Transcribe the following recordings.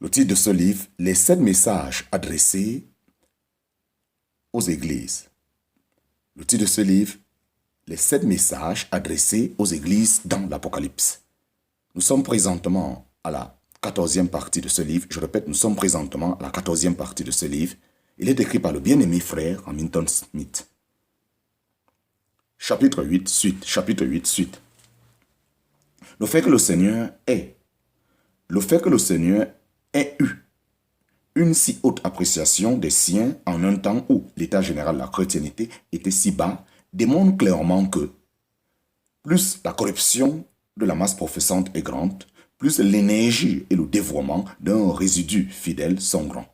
Le titre de ce livre, les 7 messages adressés aux églises. Le titre de ce livre, les 7 messages adressés aux églises dans l'Apocalypse. Nous sommes présentement à la 14e partie de ce livre. Je répète, nous sommes présentement à la 14e partie de ce livre. Il est écrit par le bien-aimé frère Hamilton Smith. Chapitre 8, suite. Chapitre 8, suite. Le fait que le Seigneur ait eu une si haute appréciation des siens en un temps où l'état général de la chrétienté était si bas démontre clairement que plus la corruption de la masse professante est grande, plus l'énergie et le dévouement d'un résidu fidèle sont grands.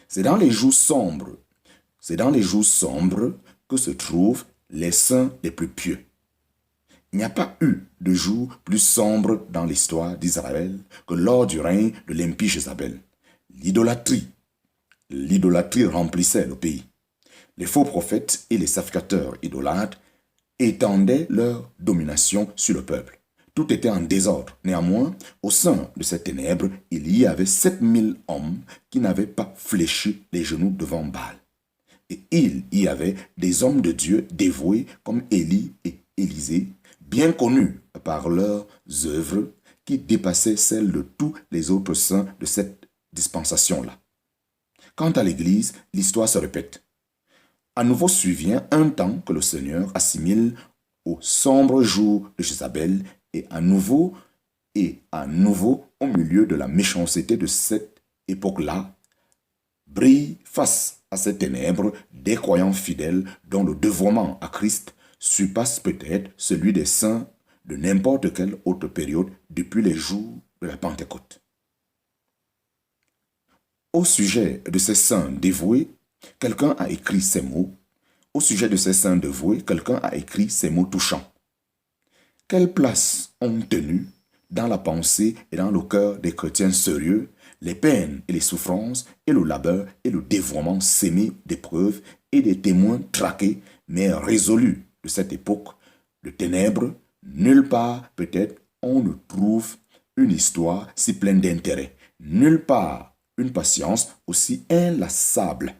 C'est dans les jours sombres que se trouvent les saints les plus pieux. Il n'y a pas eu de jour plus sombre dans l'histoire d'Israël que lors du règne de l'impie Jézabel. L'idolâtrie remplissait le pays. Les faux prophètes et les sacrificateurs idolâtres étendaient leur domination sur le peuple. Tout était en désordre. Néanmoins, au sein de ces ténèbres, il y avait 7000 hommes qui n'avaient pas fléchi les genoux devant Baal. Et il y avait des hommes de Dieu dévoués comme Élie et Élisée, bien connus par leurs œuvres qui dépassaient celles de tous les autres saints de cette dispensation-là. Quant à l'Église, l'histoire se répète. À nouveau survient un temps que le Seigneur assimile au sombre jour de Jézabel et à nouveau, au milieu de la méchanceté de cette époque-là, brille face à ces ténèbres des croyants fidèles dont le dévouement à Christ surpasse peut-être celui des saints de n'importe quelle autre période depuis les jours de la Pentecôte. Au sujet de ces saints dévoués, quelqu'un a écrit ces mots. Au sujet de ces saints dévoués, quelqu'un a écrit ces mots touchants. Quelle place ont tenu dans la pensée et dans le cœur des chrétiens sérieux les peines et les souffrances et le labeur et le dévouement sémé d'épreuves et des témoins traqués mais résolus de cette époque de ténèbres? Nulle part peut-être on ne trouve une histoire si pleine d'intérêt, nulle part une patience aussi inlassable,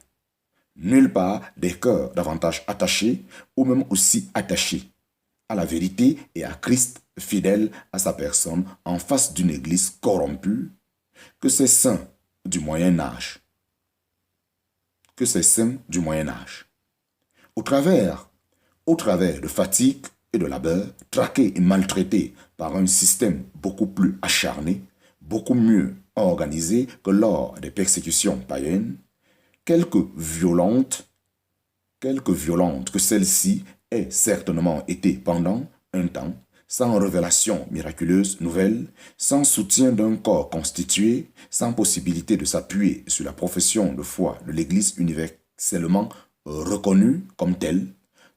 nulle part des cœurs davantage attachés ou même aussi attachés à la vérité et à Christ fidèle à sa personne en face d'une église corrompue que ces saints du Moyen-Âge. Au travers de fatigue et de labeur, traqués et maltraités par un système beaucoup plus acharné, beaucoup mieux organisé que lors des persécutions païennes, quelque violente que celle-ci ait certainement été pendant un temps, sans révélation miraculeuse nouvelle, sans soutien d'un corps constitué, sans possibilité de s'appuyer sur la profession de foi de l'Église universellement reconnue comme telle,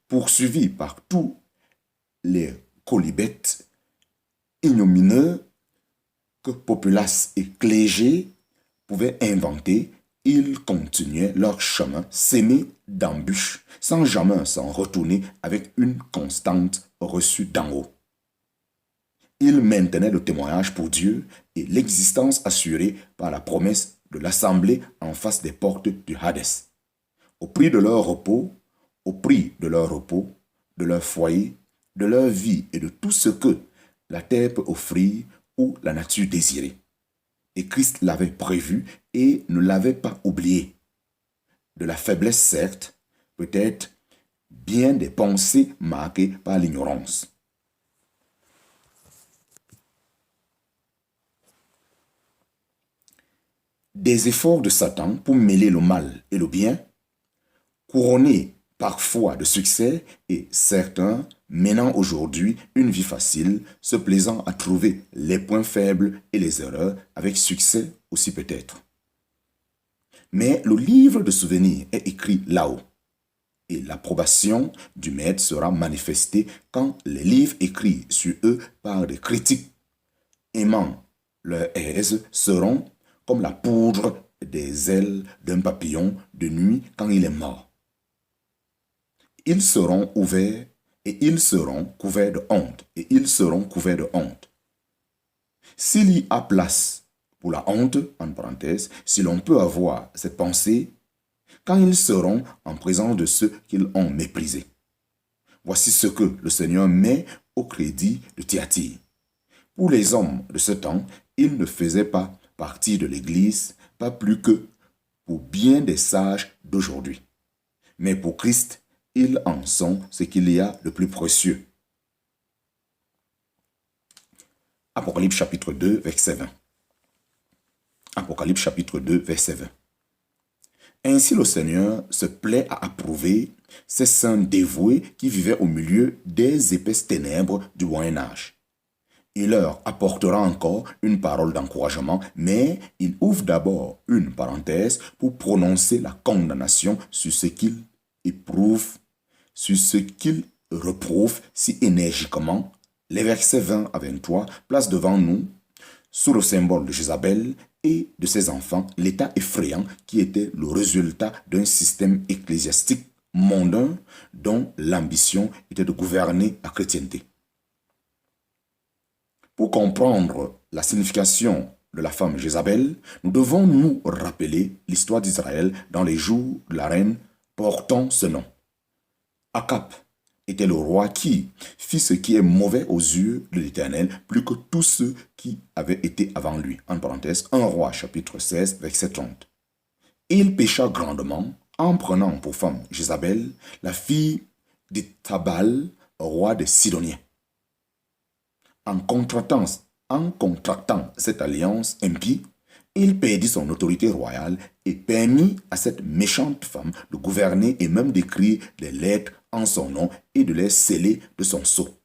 poursuivie par tous les colibètes ignomineux que populace et clergé pouvaient inventer, ils continuaient leur chemin sémé d'embûches, sans jamais s'en retourner avec une constante reçue d'en haut. Ils maintenaient le témoignage pour Dieu et l'existence assurée par la promesse de l'assemblée en face des portes du Hadès. Au prix de leur repos, de leur foyer, de leur vie et de tout ce que la terre peut offrir ou la nature désirait. Et Christ l'avait prévu et ne l'avait pas oublié. De la faiblesse, certes, peut-être bien des pensées marquées par l'ignorance. Des efforts de Satan pour mêler le mal et le bien, couronnés parfois de succès et certains menant aujourd'hui une vie facile, se plaisant à trouver les points faibles et les erreurs avec succès aussi peut-être. Mais le livre de souvenirs est écrit là-haut et l'approbation du maître sera manifestée quand les livres écrits sur eux par des critiques aimant leur aise seront comme la poudre des ailes d'un papillon de nuit quand il est mort. Ils seront ouverts et ils seront couverts de honte. S'il y a place pour la honte, en parenthèse, si l'on peut avoir cette pensée, quand ils seront en présence de ceux qu'ils ont méprisés. Voici ce que le Seigneur met au crédit de Thyatire. Pour les hommes de ce temps, ils ne faisaient pas partie de l'Église, pas plus que pour bien des sages d'aujourd'hui. Mais pour Christ, ils en sont ce qu'il y a de plus précieux. Apocalypse chapitre 2, verset 20. Apocalypse chapitre 2, verset 20. Ainsi le Seigneur se plaît à approuver ces saints dévoués qui vivaient au milieu des épaisses ténèbres du Moyen-Âge. Il leur apportera encore une parole d'encouragement, mais il ouvre d'abord une parenthèse pour prononcer la condamnation sur ce qu'ils éprouvent, sur ce qu'ils reprouvent si énergiquement. Les versets 20 à 23 placent devant nous, sous le symbole de Jézabel et de ses enfants, l'état effrayant qui était le résultat d'un système ecclésiastique mondain dont l'ambition était de gouverner la chrétienté. Pour comprendre la signification de la femme Jézabel, nous devons nous rappeler l'histoire d'Israël dans les jours de la reine portant ce nom. Akab était le roi qui fit ce qui est mauvais aux yeux de l'Éternel plus que tous ceux qui avaient été avant lui. En parenthèse, 1 Roi chapitre 16, verset 30. Il pécha grandement en prenant pour femme Jézabel, la fille d'Étabal, roi des Sidoniens. En contractant cette alliance impie, il perdit son autorité royale et permit à cette méchante femme de gouverner et même d'écrire des lettres en son nom et de les sceller de son sceau.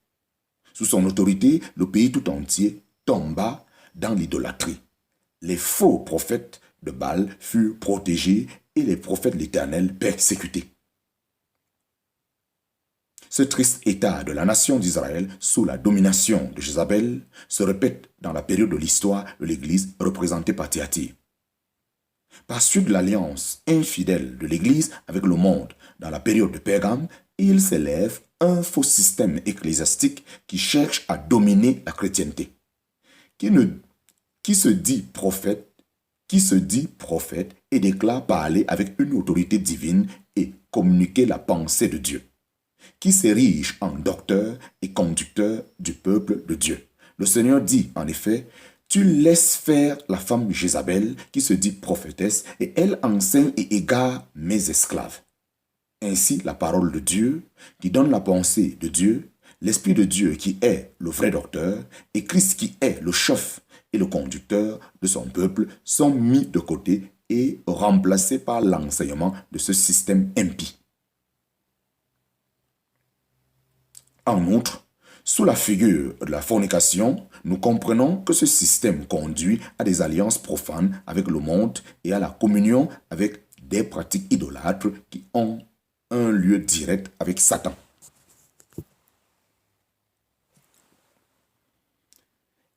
Sous son autorité, le pays tout entier tomba dans l'idolâtrie. Les faux prophètes de Baal furent protégés et les prophètes de l'Éternel persécutés. Ce triste état de la nation d'Israël sous la domination de Jézabel se répète dans la période de l'histoire de l'Église représentée par Thyatire. Par suite de l'alliance infidèle de l'Église avec le monde dans la période de Pergame, il s'élève un faux système ecclésiastique qui cherche à dominer la chrétienté, qui se dit prophète et déclare parler avec une autorité divine et communiquer la pensée de Dieu, qui s'érige en docteur et conducteur du peuple de Dieu. Le Seigneur dit en effet, « Tu laisses faire la femme Jézabel qui se dit prophétesse et elle enseigne et égare mes esclaves. » Ainsi, la parole de Dieu qui donne la pensée de Dieu, l'Esprit de Dieu qui est le vrai docteur et Christ qui est le chef et le conducteur de son peuple sont mis de côté et remplacés par l'enseignement de ce système impie. En outre, sous la figure de la fornication, nous comprenons que ce système conduit à des alliances profanes avec le monde et à la communion avec des pratiques idolâtres qui ont un lieu direct avec Satan.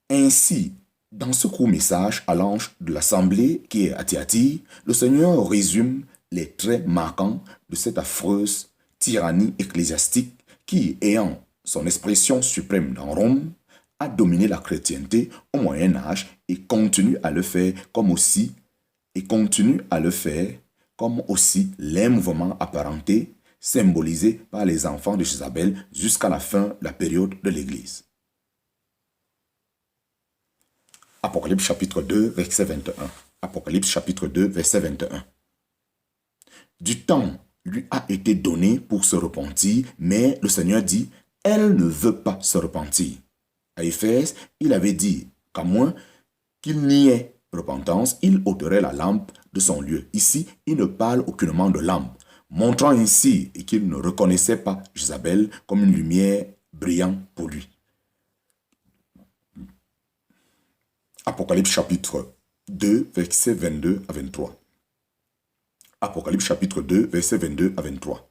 Ainsi, dans ce court message à l'ange de l'assemblée qui est à Thyatire, le Seigneur résume les traits marquants de cette affreuse tyrannie ecclésiastique qui, ayant son expression suprême dans Rome, a dominé la chrétienté au Moyen-Âge et continue à le faire comme aussi les mouvements apparentés symbolisés par les enfants de Jézabel jusqu'à la fin de la période de l'Église. Apocalypse chapitre 2, verset 21. Apocalypse chapitre 2, verset 21. Du temps lui a été donné pour se repentir, mais le Seigneur dit, elle ne veut pas se repentir. À Éphèse, il avait dit qu'à moins qu'il n'y ait repentance, il ôterait la lampe de son lieu. Ici, il ne parle aucunement de lampe, montrant ainsi qu'il ne reconnaissait pas Jézabel comme une lumière brillant pour lui. Apocalypse chapitre 2, versets 22 à 23. Apocalypse chapitre 2, versets 22 à 23.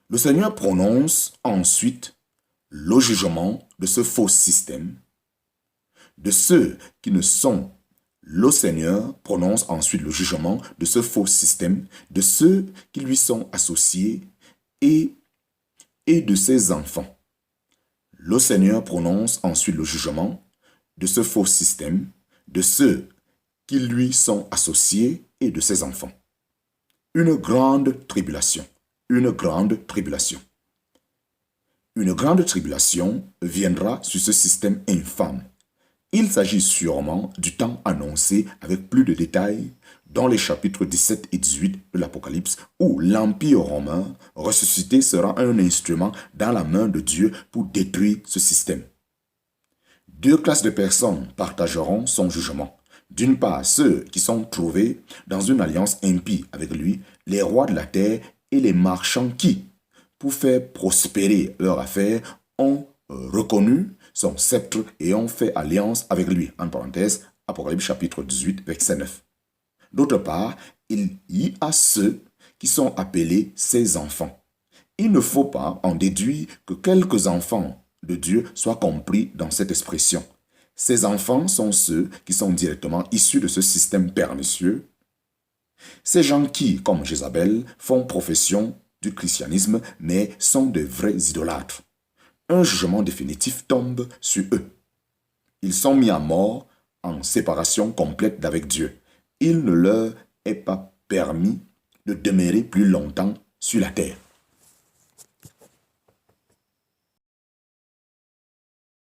Le Seigneur prononce ensuite le jugement de ce faux système, de ceux qui ne sont. Le Seigneur prononce ensuite le jugement de ce faux système, de ceux qui lui sont associés et de ses enfants. Le Seigneur prononce ensuite le jugement de ce faux système, de ceux qui lui sont associés et de ses enfants. Une grande tribulation. Une grande tribulation. Une grande tribulation viendra sur ce système infâme. Il s'agit sûrement du temps annoncé avec plus de détails dans les chapitres 17 et 18 de l'Apocalypse, où l'Empire romain ressuscité sera un instrument dans la main de Dieu pour détruire ce système. Deux classes de personnes partageront son jugement. D'une part, ceux qui sont trouvés dans une alliance impie avec lui, les rois de la terre et les marchands qui, pour faire prospérer leur affaire, ont reconnu son sceptre et ont fait alliance avec lui. En parenthèse, Apocalypse chapitre 18, verset 9. D'autre part, il y a ceux qui sont appelés ses enfants. Il ne faut pas en déduire que quelques enfants de Dieu soient compris dans cette expression. Ces enfants sont ceux qui sont directement issus de ce système pernicieux. Ces gens qui, comme Jézabel, font profession du christianisme, mais sont de vrais idolâtres. Un jugement définitif tombe sur eux. Ils sont mis à mort en séparation complète d'avec Dieu. Il ne leur est pas permis de demeurer plus longtemps sur la terre.